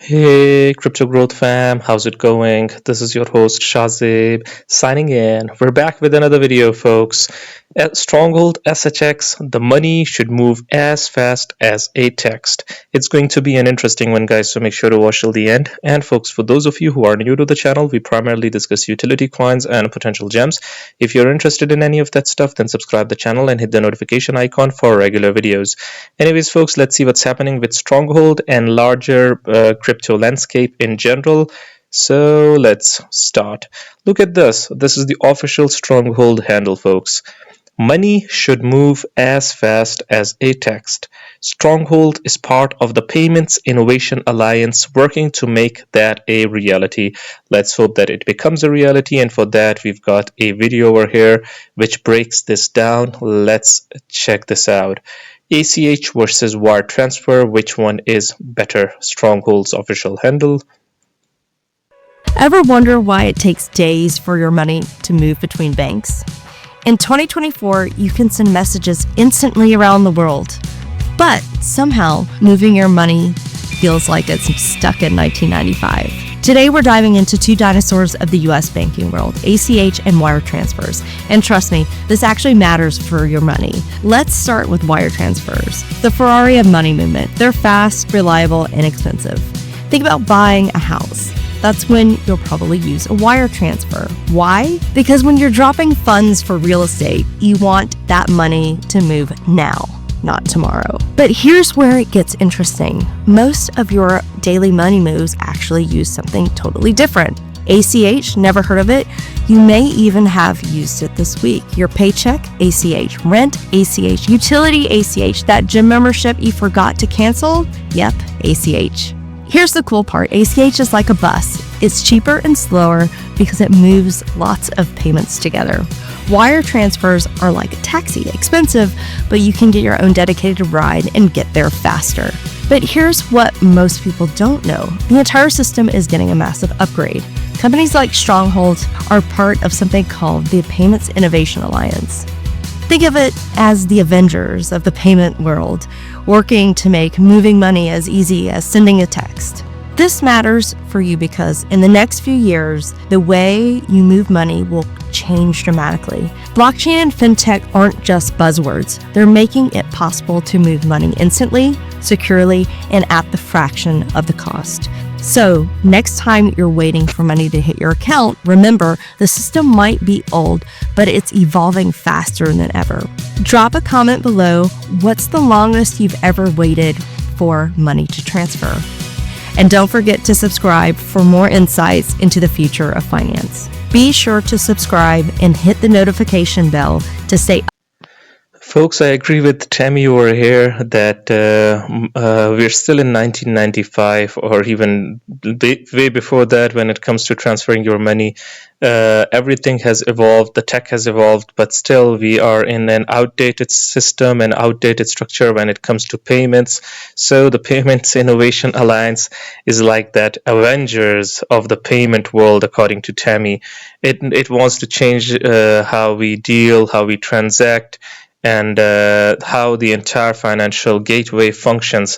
Hey, Crypto Growth fam, how's it going? This is your host Shazib signing in. We're back with another video, folks. At Stronghold SHX, the money should move as fast as a text. It's going to be an interesting one, guys, so make sure to watch till the end. And, folks, for those of you who are new to the channel, we primarily discuss utility coins and potential gems. If you're interested in any of that stuff, then subscribe the channel and hit the notification icon for regular videos. Anyways, folks, let's see what's happening with Stronghold and larger crypto landscape in general. So let's start. Look at this. This is the official Stronghold handle, folks. Money should move as fast as a text. Stronghold is part of the Payments Innovation Alliance working to make that a reality. Let's hope that it becomes a reality, and for that we've got a video over here which breaks this down. Let's check this out. ACH versus wire transfer, which one is better? Stronghold's official handle. Ever wonder why it takes days for your money to move between banks? In 2024, you can send messages instantly around the world, but somehow moving your money feels like it's stuck in 1995. Today, we're diving into two dinosaurs of the US banking world, ACH and wire transfers. And trust me, this actually matters for your money. Let's start with wire transfers, the Ferrari of money movement. They're fast, reliable, and inexpensive. Think about buying a house. That's when you'll probably use a wire transfer. Why? Because when you're dropping funds for real estate, you want that money to move now, not tomorrow. But here's where it gets interesting. Most of your daily money moves actually use something totally different. ACH, never heard of it? You may even have used it this week. Your paycheck, ACH. Rent, ACH. Utility, ACH. That gym membership you forgot to cancel? Yep, ACH. Here's the cool part. ACH is like a bus. It's cheaper and slower because it moves lots of payments together. Wire transfers are like a taxi, expensive, but you can get your own dedicated ride and get there faster. But here's what most people don't know. The entire system is getting a massive upgrade. Companies like Stronghold are part of something called the Payments Innovation Alliance. Think of it as the Avengers of the payment world, working to make moving money as easy as sending a text. This matters for you because in the next few years, the way you move money will change dramatically. Blockchain and fintech aren't just buzzwords. They're making it possible to move money instantly, securely, and at the fraction of the cost. So next time you're waiting for money to hit your account, remember the system might be old, but it's evolving faster than ever. Drop a comment below. What's the longest you've ever waited for money to transfer? And don't forget to subscribe for more insights into the future of finance. Be sure to subscribe and hit the notification bell to stay. Folks, I agree with Tammy over here that we're still in 1995 or even way before that when it comes to transferring your money. Everything has evolved, the tech has evolved, but still we are in an outdated system and outdated structure when it comes to payments. So the Payments Innovation Alliance is like that Avengers of the payment world, according to Tammy. It wants to change how we deal, how we transact, and how the entire financial gateway functions.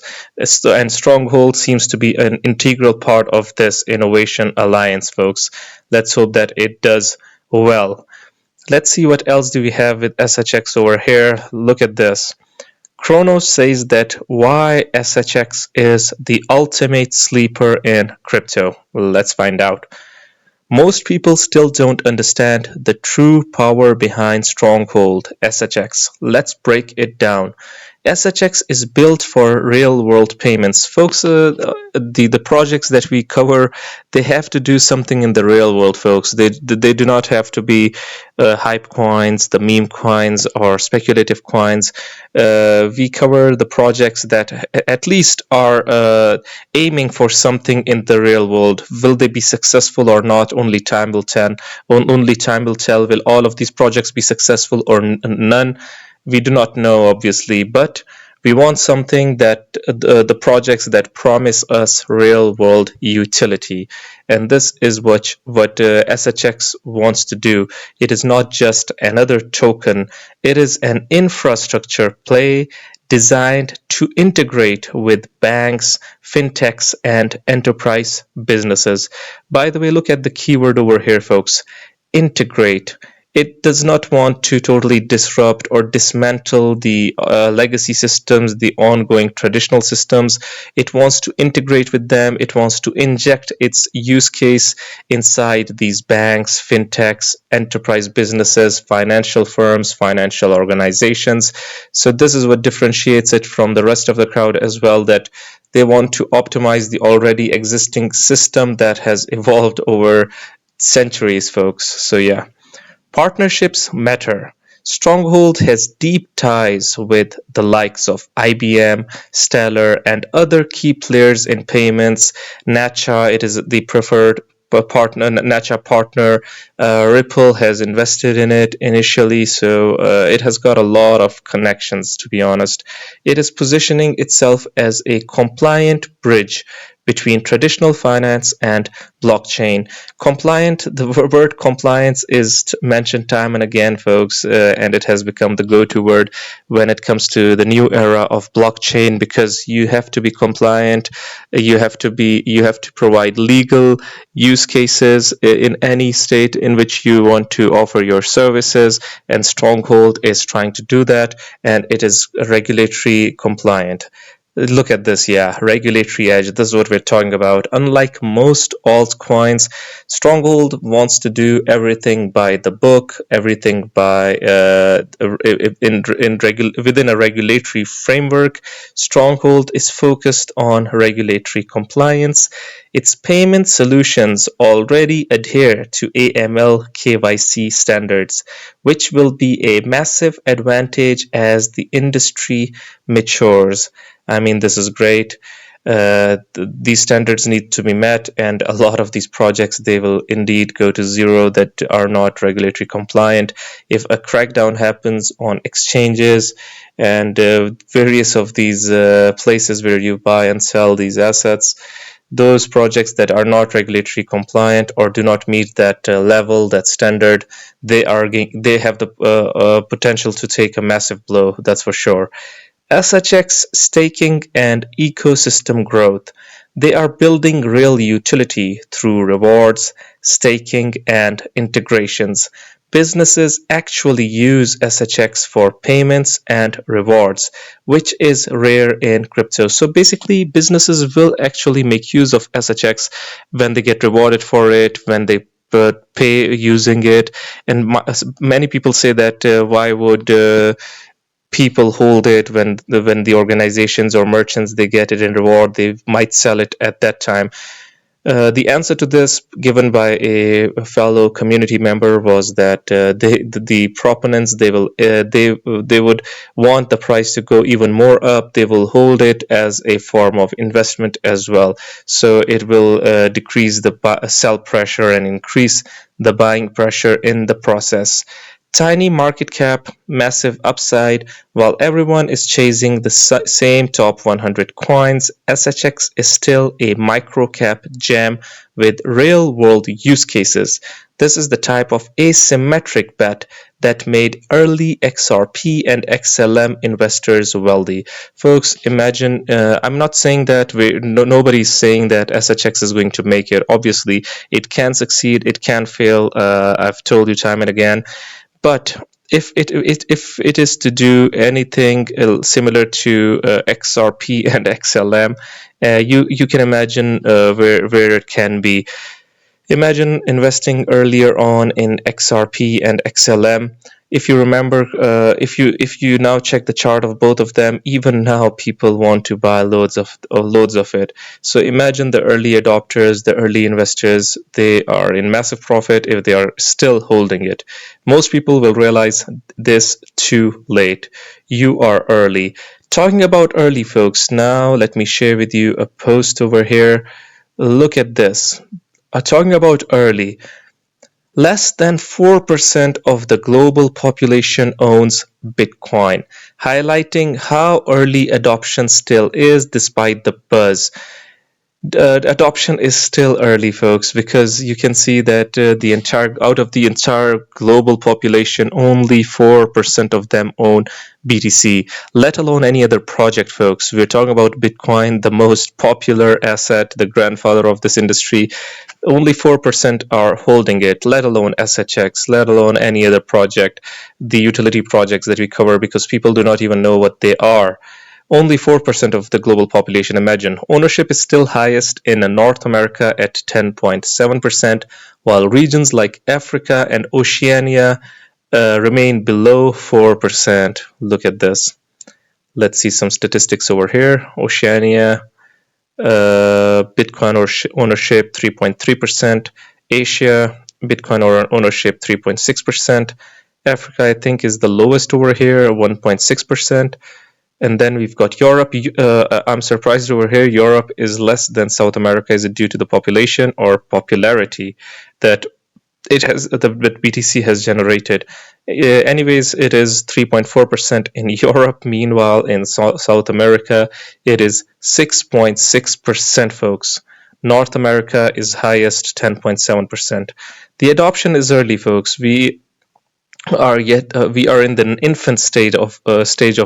And Stronghold seems to be an integral part of this innovation alliance, folks. Let's hope that it does well. Let's see what else do we have with SHX over here. Look at this. Chronos says that why SHX is the ultimate sleeper in crypto. Let's find out. Most people still don't understand the true power behind Stronghold SHX. Let's break it down. SHX is built for real-world payments. Folks, the projects that we cover, they have to do something in the real world, folks. They do not have to be hype coins, the meme coins, or speculative coins. We cover the projects that at least are aiming for something in the real world. Will they be successful or not? Only time will tell. Only time will tell. Will all of these projects be successful or none? We do not know, obviously, but we want something that the projects that promise us real world utility. And this is what SHX wants to do. It is not just another token. It is an infrastructure play designed to integrate with banks, fintechs, and enterprise businesses. By the way, look at the keyword over here, folks. Integrate. It does not want to totally disrupt or dismantle the legacy systems, the ongoing traditional systems. It wants to integrate with them. It wants to inject its use case inside these banks, fintechs, enterprise businesses, financial firms, financial organizations. So this is what differentiates it from the rest of the crowd as well, that they want to optimize the already existing system that has evolved over centuries, folks. So yeah. Partnerships matter. Stronghold has deep ties with the likes of IBM, Stellar, and other key players in payments. Nacha, it is the preferred partner. Nacha partner. Ripple has invested in it initially, so it has got a lot of connections. To be honest, it is positioning itself as a compliant bridge between traditional finance and blockchain. Compliant, the word compliance is mentioned time and again, folks, and it has become the go-to word when it comes to the new era of blockchain, because you have to be compliant, you have to provide legal use cases in any state in which you want to offer your services, and Stronghold is trying to do that, and it is regulatory compliant. Look at this, yeah, regulatory edge. This is what we're talking about. Unlike most altcoins, Stronghold wants to do everything by the book, everything by within a regulatory framework. Stronghold is focused on regulatory compliance. Its payment solutions already adhere to AML KYC standards, which will be a massive advantage as the industry matures. I mean, this is great. These standards need to be met, and a lot of these projects, they will indeed go to zero that are not regulatory compliant. If a crackdown happens on exchanges and various of these places where you buy and sell these assets, those projects that are not regulatory compliant or do not meet that level, that standard, they have the potential to take a massive blow. That's for sure. SHX staking and ecosystem growth. They are building real utility through rewards, staking, and integrations. Businesses actually use SHX for payments and rewards, which is rare in crypto. So basically, businesses will actually make use of SHX when they get rewarded for it, when they pay using it. And many people say that why would people hold it when the organizations or merchants, they get it in reward, they might sell it at that time. The answer to this, given by a fellow community member, was that the proponents, they would want the price to go even more up. They will hold it as a form of investment as well, so it will decrease the sell pressure and increase the buying pressure in the process. Tiny market cap, massive upside. While everyone is chasing the same top 100 coins, SHX is still a micro cap gem with real world use cases. This is the type of asymmetric bet that made early XRP and XLM investors wealthy. Folks, imagine, I'm not saying that nobody's saying that SHX is going to make it. Obviously, it can succeed, it can fail. I've told you time and again. But if it is to do anything similar to XRP and XLM, you can imagine where it can be. Imagine investing earlier on in XRP and XLM. If you remember, if you now check the chart of both of them, even now people want to buy loads of it. So imagine the early adopters, the early investors, they are in massive profit if they are still holding it. Most people will realize this too late. You are early. Talking about early, folks, now let me share with you a post over here. Look at this. Talking about early, less than 4% of the global population owns Bitcoin, highlighting how early adoption still is despite the buzz. Adoption is still early, folks, because you can see that out of the entire global population, only 4% of them own BTC, let alone any other project, folks. We're talking about Bitcoin, the most popular asset, the grandfather of this industry. Only 4% are holding it, let alone SHX, let alone any other project, the utility projects that we cover, because people do not even know what they are. Only 4% of the global population. Imagine. Ownership is still highest in North America at 10.7%, while regions like Africa and Oceania remain below 4%. Look at this. Let's see some statistics over here. Oceania, Bitcoin ownership 3.3%. Asia, Bitcoin ownership 3.6%. Africa, I think, is the lowest over here, 1.6%. And then we've got Europe. I'm surprised over here. Europe is less than South America. Is it due to the population or popularity that that BTC has generated? Anyways, it is 3.4% in Europe. Meanwhile, in South America, it is 6.6%, folks. North America is highest, 10.7%. The adoption is early, folks. We are in the infant stage of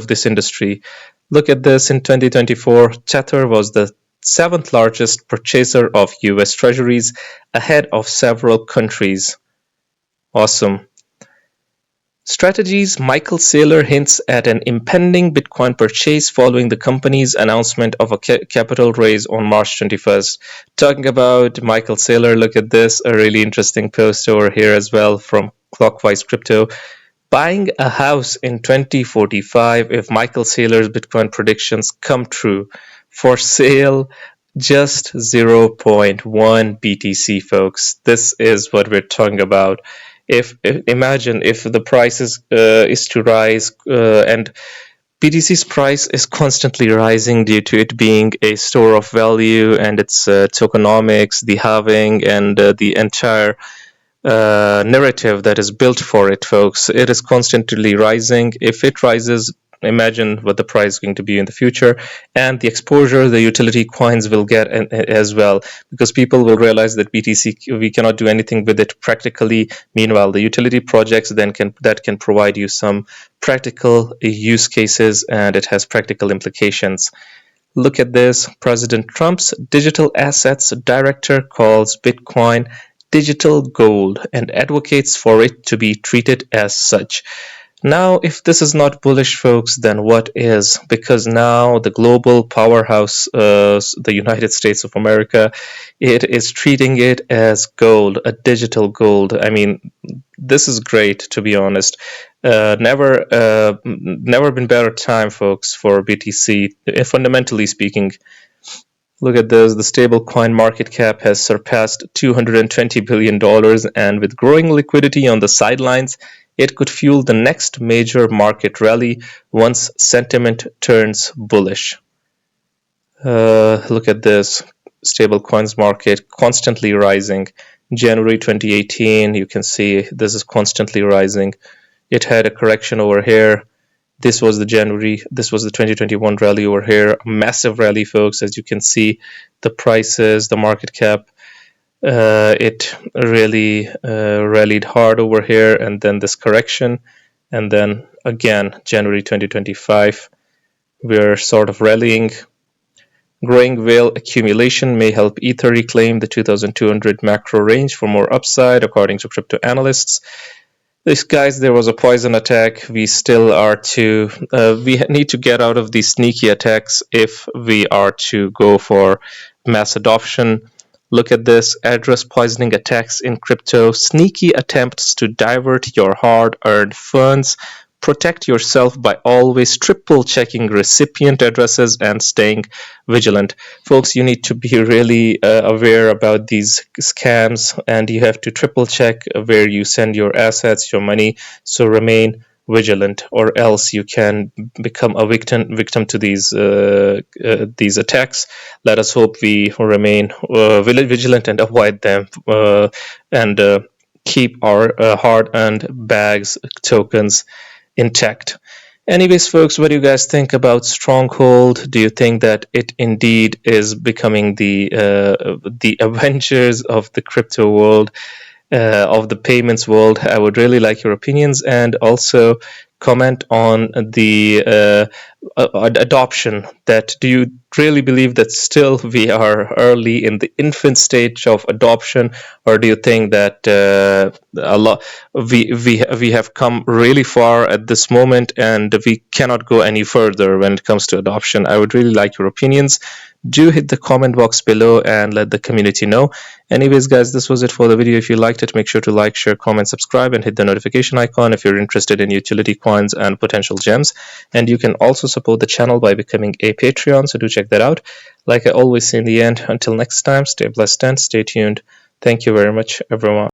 this industry. Look at this. In 2024, Tether was the seventh largest purchaser of US treasuries, ahead of several countries. Awesome. Strategies. Michael Saylor hints at an impending Bitcoin purchase following the company's announcement of a capital raise on March 21st. Talking about Michael Saylor, look at this, a really interesting post over here as well from Clockwise Crypto. Buying a house in 2045 if Michael Saylor's Bitcoin predictions come true. For sale, just 0.1 BTC, folks. This is what we're talking about. Imagine if the price is to rise, and BTC's price is constantly rising due to it being a store of value and its tokenomics, the halving, and the entire narrative that is built for it, folks. It is constantly rising. If it rises, imagine what the price is going to be in the future, and the exposure the utility coins will get as well, because people will realize that BTC, we cannot do anything with it practically. Meanwhile, the utility projects then can provide you some practical use cases, and it has practical implications. Look at this. President Trump's digital assets director calls Bitcoin digital gold and advocates for it to be treated as such. Now, if this is not bullish, folks, then what is? Because now the global powerhouse, the United States of America, it is treating it as gold, a digital gold. I mean, this is great, to be honest. Never been better time, folks, for BTC, fundamentally speaking. Look at this. The stablecoin market cap has surpassed $220 billion, and with growing liquidity on the sidelines, it could fuel the next major market rally once sentiment turns bullish. Look at this. Stablecoins market constantly rising. January 2018, you can see this is constantly rising. It had a correction over here. This was the 2021 rally over here. A massive rally, folks. As you can see, the prices, the market cap, it really rallied hard over here, and then this correction, and then again January 2025, we're sort of rallying. Growing whale accumulation may help Ether reclaim the 2200 macro range for more upside, according to crypto analysts. Guys, there was a poison attack. We still are we need to get out of these sneaky attacks if we are to go for mass adoption. Look at this. Address poisoning attacks in crypto. Sneaky attempts to divert your hard-earned funds. Protect yourself by always triple checking recipient addresses and staying vigilant. Folks, you need to be really aware about these scams, and you have to triple check where you send your assets, your money, so remain vigilant, or else you can become a victim to these attacks. Let us hope we remain vigilant and avoid them, and keep our hard-earned bags, tokens intact. Anyways, folks, what do you guys think about Stronghold? Do you think that it indeed is becoming the Avengers of the crypto world, of the payments world? I would really like your opinions, and also comment on the adoption. That do you really believe that still we are early in the infant stage of adoption, or do you think that a lot we have come really far at this moment and we cannot go any further when it comes to adoption? I would really like your opinions. Do hit the comment box below and let the community know. Anyways, guys, this was it for the video. If you liked it, make sure to like, share, comment, subscribe, and hit the notification icon if you're interested in utility coins and potential gems. And you can also support the channel by becoming a Patreon, so do check that out. Like I always say in the end, until next time, stay blessed and stay tuned. Thank you very much, everyone.